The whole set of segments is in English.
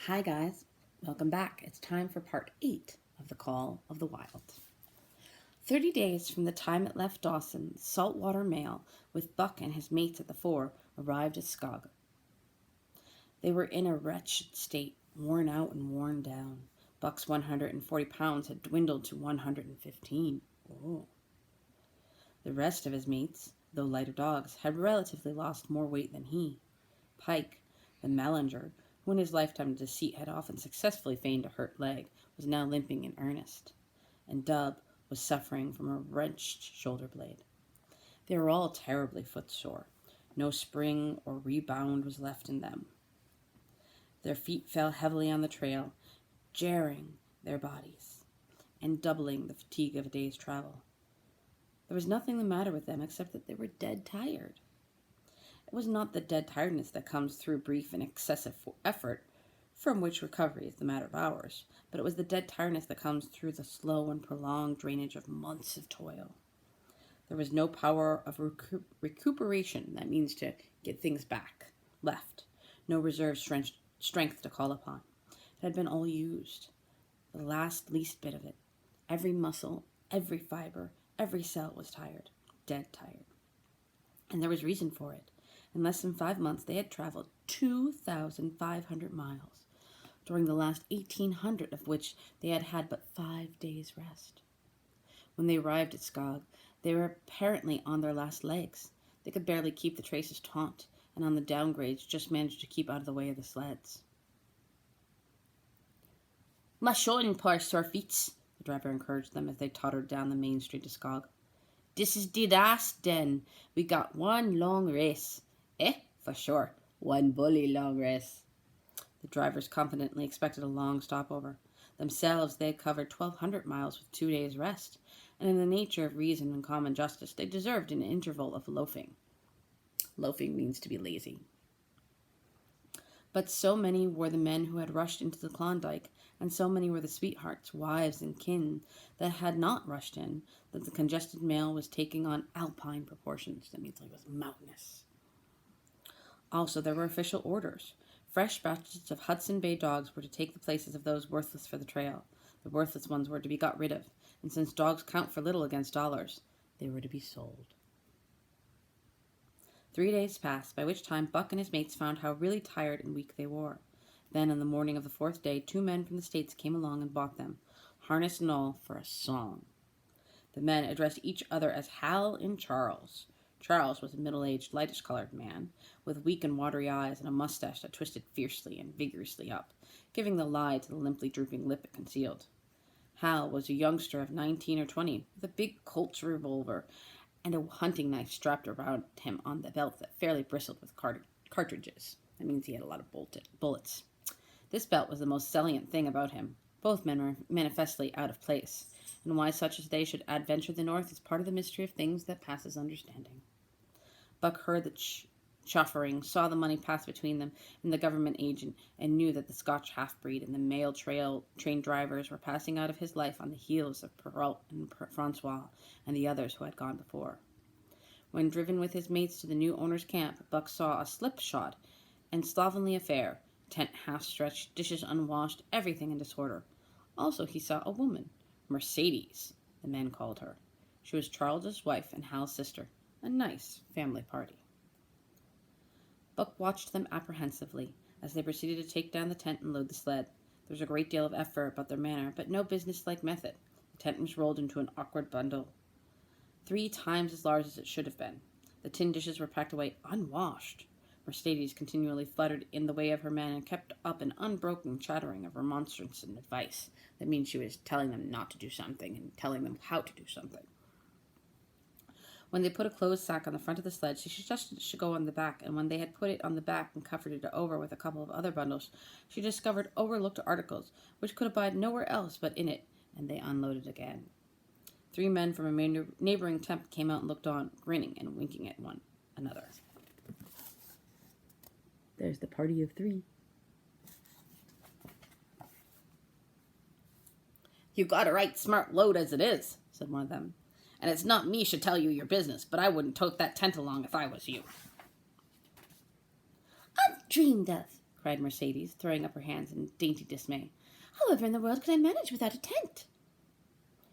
Hi guys, welcome back. It's time for part 8 of The Call of the Wild. 30 days from the time it left Dawson, the saltwater mail with Buck and his mates at the fore arrived at Skog. They were in a wretched state, worn out and worn down. Buck's 140 pounds had dwindled to 115. Oh. The rest of his mates, though lighter dogs, had relatively lost more weight than he. Pike, the Mellinger, who in his lifetime of deceit had often successfully feigned a hurt leg, was now limping in earnest, and Dub was suffering from a wrenched shoulder blade. They were all terribly footsore. No spring or rebound was left in them. Their feet fell heavily on the trail, jarring their bodies, and doubling the fatigue of a day's travel. There was nothing the matter with them except that they were dead tired. It was not the dead tiredness that comes through brief and excessive effort, from which recovery is the matter of hours, but it was the dead tiredness that comes through the slow and prolonged drainage of months of toil. There was no power of recuperation, that means to get things back, left. No reserve strength to call upon. It had been all used. The last least bit of it. Every muscle, every fiber, every cell was tired, dead tired. And there was reason for it. In less than 5 months, they had traveled 2,500 miles, during the last 1,800 of which they had had but 5 days' rest. When they arrived at Skog, they were apparently on their last legs. They could barely keep the traces taut, and on the downgrades just managed to keep out of the way of the sleds. "My showing, poor sore feets," the driver encouraged them as they tottered down the main street to Skog. "This is the last, then. We got one long race." For sure. One bully long race. The drivers confidently expected a long stopover. Themselves, they had covered 1,200 miles with 2 days' rest, and in the nature of reason and common justice, they deserved an interval of loafing. Loafing means to be lazy. But so many were the men who had rushed into the Klondike, and so many were the sweethearts, wives, and kin that had not rushed in, that the congested mail was taking on alpine proportions. That means it was mountainous. Also, there were official orders. Fresh batches of Hudson Bay dogs were to take the places of those worthless for the trail. The worthless ones were to be got rid of, and since dogs count for little against dollars, they were to be sold. 3 days passed, by which time Buck and his mates found how really tired and weak they were. Then, on the morning of the 4th day, 2 men from the States came along and bought them, harness and all, for a song. The men addressed each other as Hal and Charles. Charles was a middle-aged, lightish-colored man, with weak and watery eyes and a mustache that twisted fiercely and vigorously up, giving the lie to the limply drooping lip it concealed. Hal was a youngster of 19 or 20, with a big Colt's revolver and a hunting knife strapped around him on the belt that fairly bristled with cartridges. That means he had a lot of bullets. This belt was the most salient thing about him. Both men were manifestly out of place, and why such as they should adventure the north is part of the mystery of things that passes understanding. Buck heard the chaffering, saw the money pass between them and the government agent, and knew that the Scotch half-breed and the mail train drivers were passing out of his life on the heels of Perrault and Francois and the others who had gone before. When driven with his mates to the new owner's camp, Buck saw a slipshod and slovenly affair, tent half-stretched, dishes unwashed, everything in disorder. Also he saw a woman, Mercedes, the men called her. She was Charles's wife and Hal's sister. A nice family party. Buck watched them apprehensively as they proceeded to take down the tent and load the sled. There was a great deal of effort about their manner, but no business-like method. The tent was rolled into an awkward bundle, 3 times as large as it should have been. The tin dishes were packed away unwashed. Mercedes continually fluttered in the way of her men and kept up an unbroken chattering of remonstrance and advice. That means she was telling them not to do something and telling them how to do something. When they put a clothes sack on the front of the sled, she suggested it should go on the back, and when they had put it on the back and covered it over with a couple of other bundles, she discovered overlooked articles which could abide nowhere else but in it, and they unloaded again. 3 men from a neighboring tent came out and looked on, grinning and winking at one another. There's the party of 3. "You got a right smart load as it is," said one of them. "And it's not me should tell you your business, but I wouldn't tote that tent along if I was you." "Undreamed of," cried Mercedes, throwing up her hands in dainty dismay. However in the world could I manage without a tent?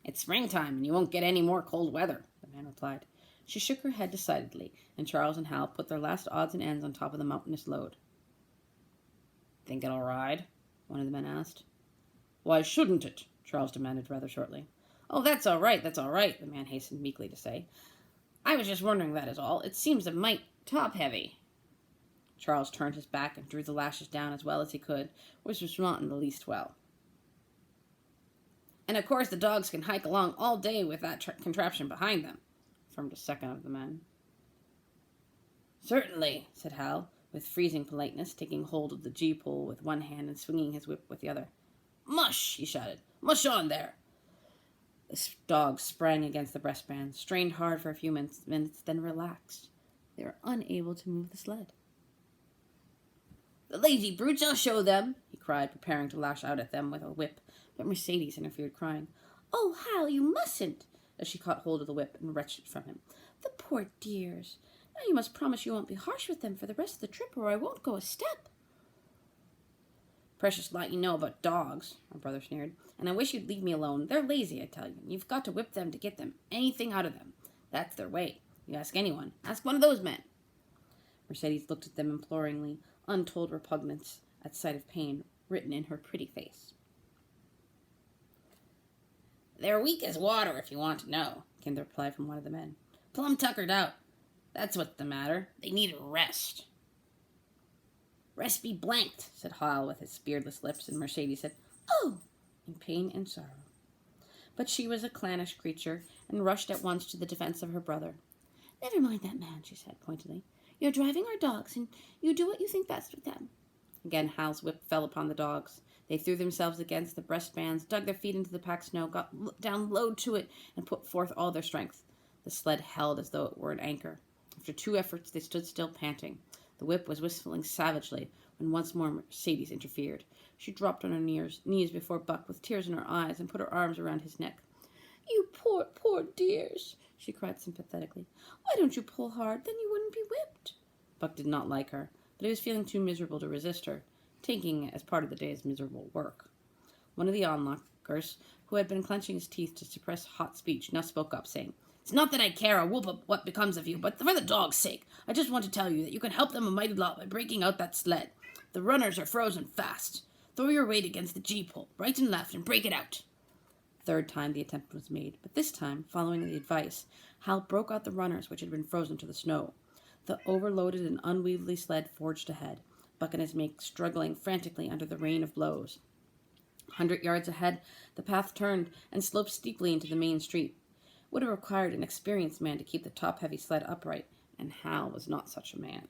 It's springtime, and you won't get any more cold weather, the man replied. She shook her head decidedly, and Charles and Hal put their last odds and ends on top of the mountainous load. Think it'll ride? One of the men asked. Why shouldn't it? Charles demanded rather shortly. Oh, that's all right, the man hastened meekly to say. I was just wondering, that is all. It seems a mite top-heavy. Charles turned his back and drew the lashes down as well as he could, which was not in the least well. And of course the dogs can hike along all day with that contraption behind them, affirmed a second of the men. Certainly, said Hal, with freezing politeness, taking hold of the gee-pole with one hand and swinging his whip with the other. Mush, he shouted. Mush on there. The dogs sprang against the breastband, strained hard for a few minutes, then relaxed. They were unable to move the sled. The lazy brutes, I'll show them, he cried, preparing to lash out at them with a whip, but Mercedes interfered, crying, Oh, Hal, you mustn't, as she caught hold of the whip and wrenched it from him. The poor dears. Now you must promise you won't be harsh with them for the rest of the trip, or I won't go a step. Precious lot you know about dogs, her brother sneered, and I wish you'd leave me alone. They're lazy, I tell you, and you've got to whip them to get them anything out of them. That's their way. You ask anyone. Ask one of those men. Mercedes looked at them imploringly, untold repugnance at sight of pain written in her pretty face. They're weak as water, if you want to know, came the reply from one of the men. Plumb tuckered out. That's what's the matter. They need a rest. Rest be blanked, said Hal with his beardless lips, and Mercedes said, Oh, in pain and sorrow. But she was a clannish creature, and rushed at once to the defense of her brother. Never mind that man, she said pointedly. You're driving our dogs, and you do what you think best with them. Again Hal's whip fell upon the dogs. They threw themselves against the breastbands, dug their feet into the packed snow, got down low to it, and put forth all their strength. The sled held as though it were an anchor. After 2 efforts, they stood still, panting. The whip was whistling savagely when once more Mercedes interfered. She dropped on her knees before Buck with tears in her eyes and put her arms around his neck. You poor, poor dears, she cried sympathetically. Why don't you pull hard? Then you wouldn't be whipped. Buck did not like her, but he was feeling too miserable to resist her, taking it as part of the day's miserable work. One of the onlookers, who had been clenching his teeth to suppress hot speech, now spoke up, saying, It's not that I care a whoop what becomes of you, but for the dog's sake, I just want to tell you that you can help them a mighty lot by breaking out that sled. The runners are frozen fast. Throw your weight against the gee-pole, right and left, and break it out. 3rd time the attempt was made, but this time, following the advice, Hal broke out the runners which had been frozen to the snow. The overloaded and unwieldy sled forged ahead, Buck and his mate struggling frantically under the rain of blows. 100 yards ahead, the path turned and sloped steeply into the main street. It would have required an experienced man to keep the top-heavy sled upright, and Hal was not such a man.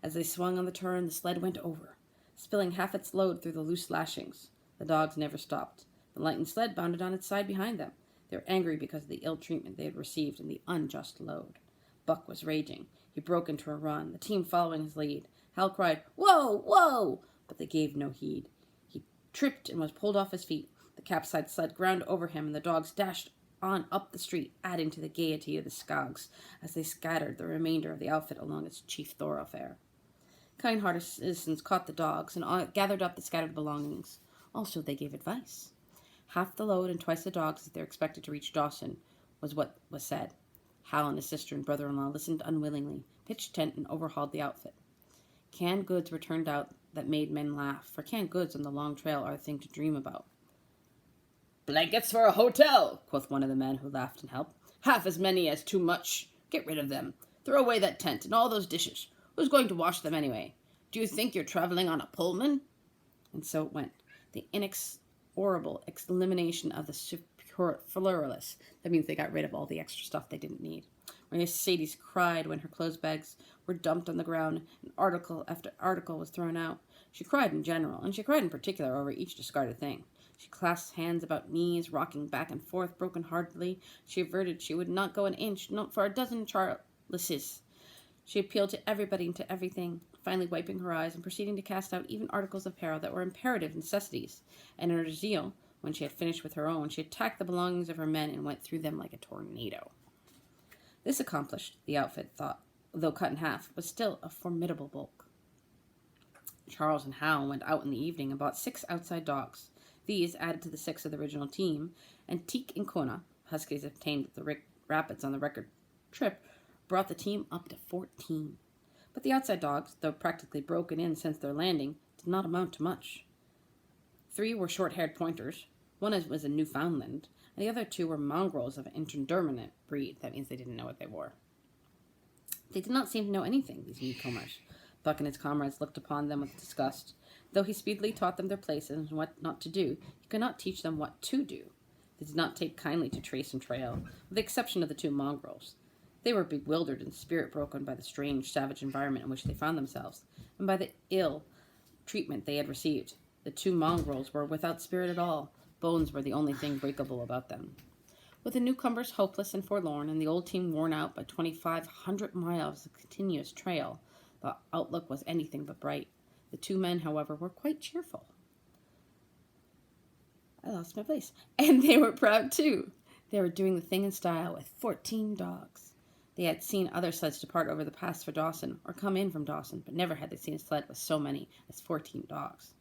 As they swung on the turn, the sled went over, spilling half its load through the loose lashings. The dogs never stopped. The lightened sled bounded on its side behind them. They were angry because of the ill treatment they had received and the unjust load. Buck was raging. He broke into a run, the team following his lead. Hal cried, Whoa, whoa! But they gave no heed. He tripped and was pulled off his feet. The capsized sled ground over him, and the dogs dashed on up the street, adding to the gaiety of the Skogs as they scattered the remainder of the outfit along its chief thoroughfare. Kind-hearted citizens caught the dogs and gathered up the scattered belongings. Also, they gave advice. Half the load and twice the dogs that they were expected to reach Dawson was what was said. Hal and his sister and brother-in-law listened unwillingly, pitched tent, and overhauled the outfit. Canned goods were turned out that made men laugh, for canned goods on the long trail are a thing to dream about. Blankets for a hotel, quoth one of the men who laughed and helped. Half as many as too much. Get rid of them. Throw away that tent and all those dishes. Who's going to wash them anyway? Do you think you're traveling on a Pullman? And so it went. The inexorable elimination of the superfluous. That means they got rid of all the extra stuff they didn't need. Mercedes cried when her clothes bags were dumped on the ground and article after article was thrown out. She cried in general, and she cried in particular over each discarded thing. She clasped hands about knees, rocking back and forth broken-heartedly. She averted she would not go an inch, not for a dozen Charleses. She appealed to everybody and to everything, finally wiping her eyes and proceeding to cast out even articles of apparel that were imperative necessities. And in her zeal, when she had finished with her own, she attacked the belongings of her men and went through them like a tornado. This accomplished, the outfit thought, though cut in half, was still a formidable bulk. Charles and Hal went out in the evening and bought 6 outside dogs. These, added to the 6 of the original team, and Teek and Kona, Huskies obtained at the Rapids on the record trip, brought the team up to 14. But the outside dogs, though practically broken in since their landing, did not amount to much. 3 were short-haired pointers, one was a Newfoundland, and the other 2 were mongrels of an indeterminate breed. That means they didn't know what they were. They did not seem to know anything, these newcomers. Buck and his comrades looked upon them with disgust. Though he speedily taught them their places and what not to do, he could not teach them what to do. They did not take kindly to trace and trail, with the exception of the 2 mongrels. They were bewildered and spirit-broken by the strange, savage environment in which they found themselves, and by the ill treatment they had received. The 2 mongrels were without spirit at all. Bones were the only thing breakable about them. With the newcomers hopeless and forlorn, and the old team worn out by 2,500 miles of continuous trail, the outlook was anything but bright. The 2 men, however, were quite cheerful. I lost my place. And they were proud, too. They were doing the thing in style with 14 dogs. They had seen other sleds depart over the pass for Dawson, or come in from Dawson, but never had they seen a sled with so many as 14 dogs.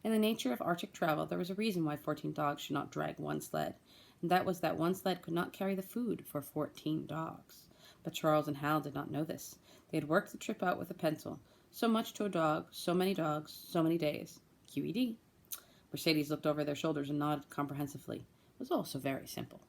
In the nature of Arctic travel, there was a reason why 14 dogs should not drag one sled, and that was that one sled could not carry the food for 14 dogs. But Charles and Hal did not know this. They had worked the trip out with a pencil. So much to a dog, so many dogs, so many days. QED. Mercedes looked over their shoulders and nodded comprehensively. It was all so very simple.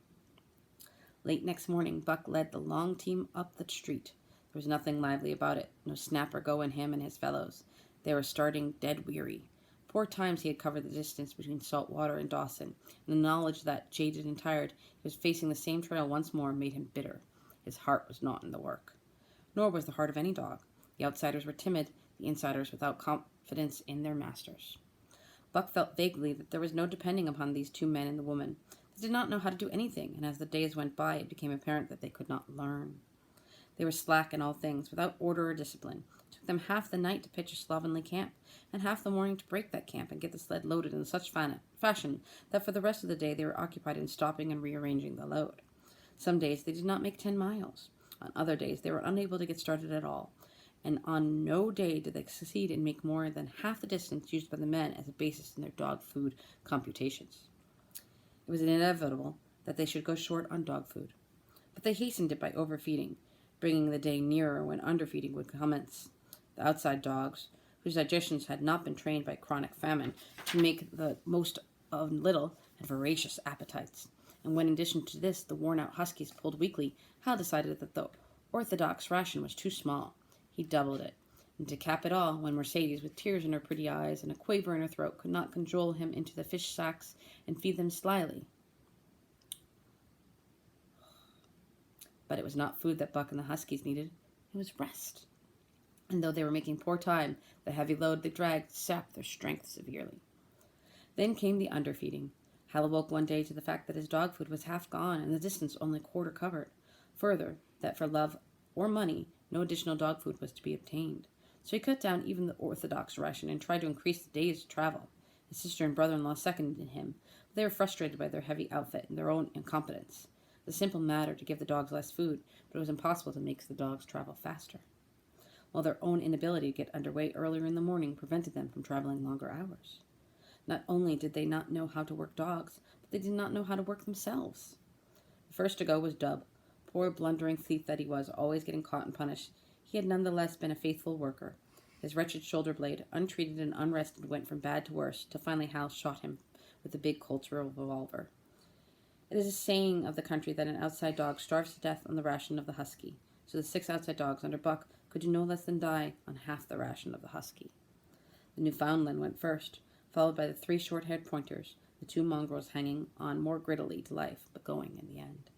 Late next morning, Buck led the long team up the street. There was nothing lively about it, no snap or go in him and his fellows. They were starting dead weary. 4 times he had covered the distance between Saltwater and Dawson, and the knowledge that, jaded and tired, he was facing the same trail once more made him bitter. His heart was not in the work. Nor was the heart of any dog. The outsiders were timid, the insiders without confidence in their masters. Buck felt vaguely that there was no depending upon these 2 men and the woman. They did not know how to do anything, and as the days went by, it became apparent that they could not learn. They were slack in all things, without order or discipline. It took them half the night to pitch a slovenly camp, and half the morning to break that camp and get the sled loaded in such fashion that for the rest of the day they were occupied in stopping and rearranging the load. Some days they did not make 10 miles. On other days they were unable to get started at all, and on no day did they succeed in make more than half the distance used by the men as a basis in their dog food computations. It was inevitable that they should go short on dog food, but they hastened it by overfeeding, bringing the day nearer when underfeeding would commence. The outside dogs, whose digestions had not been trained by chronic famine to make the most of little, had voracious appetites, and when in addition to this the worn-out huskies pulled weakly, Hal decided that the orthodox ration was too small. He doubled it, and to cap it all, when Mercedes, with tears in her pretty eyes and a quaver in her throat, could not cajole him into the fish sacks and feed them slyly. But it was not food that Buck and the huskies needed. It was rest. And though they were making poor time, the heavy load they dragged sapped their strength severely. Then came the underfeeding. Hal awoke one day to the fact that his dog food was half gone and the distance only quarter covered. Further, that for love or money, no additional dog food was to be obtained. So he cut down even the orthodox ration and tried to increase the day's travel. His sister and brother-in-law seconded him, but they were frustrated by their heavy outfit and their own incompetence. It was a simple matter to give the dogs less food, but it was impossible to make the dogs travel faster, while their own inability to get underway earlier in the morning prevented them from traveling longer hours. Not only did they not know how to work dogs, but they did not know how to work themselves. The first to go was Dub. Poor blundering thief that he was, always getting caught and punished, he had none the less been a faithful worker. His wretched shoulder blade, untreated and unrested, went from bad to worse, till finally Hal shot him with a big Colt's revolver. It is a saying of the country that an outside dog starves to death on the ration of the husky, so the 6 outside dogs under Buck could do no less than die on half the ration of the husky. The Newfoundland went first, followed by the 3 short-haired pointers, the 2 mongrels hanging on more grittily to life, but going in the end.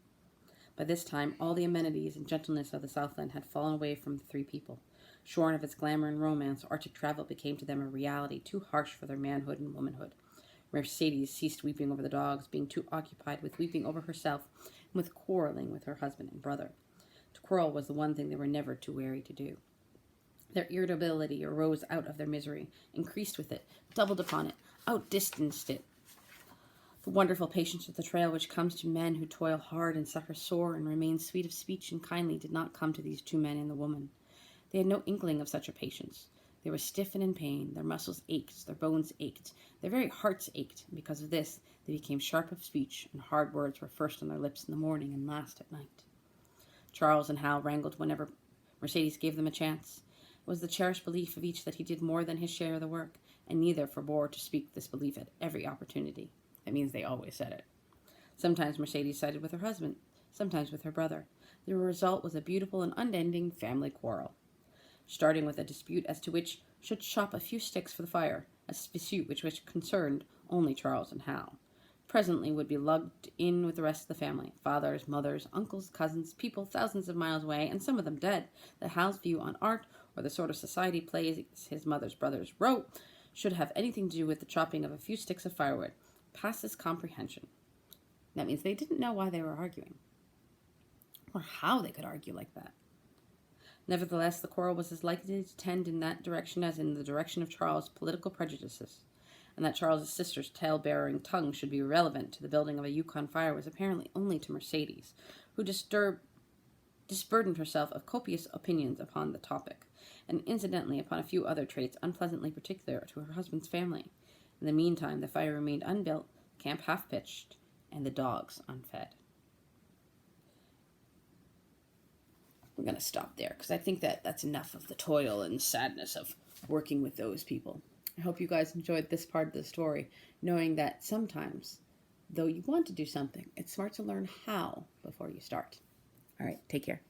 By this time, all the amenities and gentleness of the Southland had fallen away from the 3 people. Shorn of its glamour and romance, Arctic travel became to them a reality too harsh for their manhood and womanhood. Mercedes ceased weeping over the dogs, being too occupied with weeping over herself and with quarreling with her husband and brother. To quarrel was the one thing they were never too wary to do. Their irritability arose out of their misery, increased with it, doubled upon it, outdistanced it. The wonderful patience of the trail which comes to men who toil hard and suffer sore and remain sweet of speech and kindly did not come to these 2 men and the woman. They had no inkling of such a patience. They were stiff and in pain. Their muscles ached. Their bones ached. Their very hearts ached. And because of this, they became sharp of speech, and hard words were first on their lips in the morning and last at night. Charles and Hal wrangled whenever Mercedes gave them a chance. It was the cherished belief of each that he did more than his share of the work, and neither forbore to speak this belief at every opportunity. That means they always said it. Sometimes Mercedes sided with her husband, sometimes with her brother. The result was a beautiful and unending family quarrel, starting with a dispute as to which should chop a few sticks for the fire, a dispute which concerned only Charles and Hal. Presently would be lugged in with the rest of the family, fathers, mothers, uncles, cousins, people thousands of miles away, and some of them dead, that Hal's view on art, or the sort of society plays his mother's brothers wrote, should have anything to do with the chopping of a few sticks of firewood, past his comprehension. That means they didn't know why they were arguing, or how they could argue like that. Nevertheless, the quarrel was as likely to tend in that direction as in the direction of Charles' political prejudices, and that Charles's sister's tale-bearing tongue should be irrelevant to the building of a Yukon fire was apparently only to Mercedes, who disburdened herself of copious opinions upon the topic, and incidentally upon a few other traits unpleasantly particular to her husband's family. In the meantime, the fire remained unbuilt, camp half-pitched, and the dogs unfed. I'm going to stop there because I think that's enough of the toil and sadness of working with those people. I hope you guys enjoyed this part of the story, knowing that sometimes, though you want to do something, it's smart to learn how before you start. All right, take care.